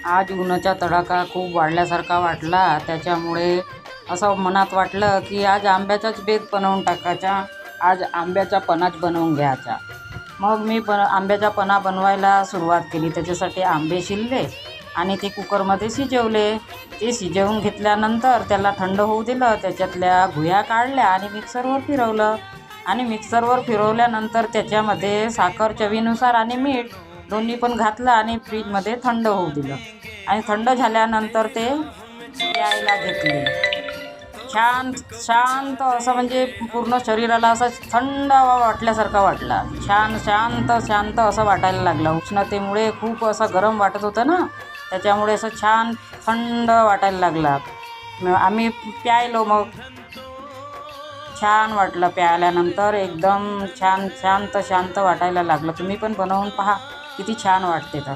आज उन्हाचा तडाखा खूप वाढल्यासारखा वाटला. त्याच्यामुळे असं मनात वाटलं की आज आंब्याचाच बेत बनवून टाकायचा. आज आंब्याचा पन्हाच बनवून घ्यायचा. मग मी आंब्याचा पन्हा बनवायला सुरुवात केली. त्याच्यासाठी आंबे शिलले आणि ते कुकरमध्ये शिजवले. ते शिजवून घेतल्यानंतर त्याला थंड होऊ दिलं. त्याच्यातल्या गुह्या काढल्या आणि मिक्सरवर फिरवलं. आणि मिक्सरवर फिरवल्यानंतर त्याच्यामध्ये साखर चवीनुसार आणि मीठ दोन्ही पण घातलं आणि फ्रीजमध्ये थंड होऊ दिलं. आणि थंड झाल्यानंतर ते प्यायला घेतले. छान शांत असं म्हणजे पूर्ण शरीराला असं थंड वाटल्यासारखा वाटला. छान शांत शांत असं वाटायला लागलं. उष्णतेमुळे खूप असं गरम वाटत होतं ना, त्याच्यामुळे असं छान थंड वाटायला लागला. आम्ही प्यायलो. मग छान वाटलं. प्यायल्यानंतर एकदम छान शांत शांत वाटायला लागलं. तुम्ही पण बनवून पहा, किती छान वाटते तर.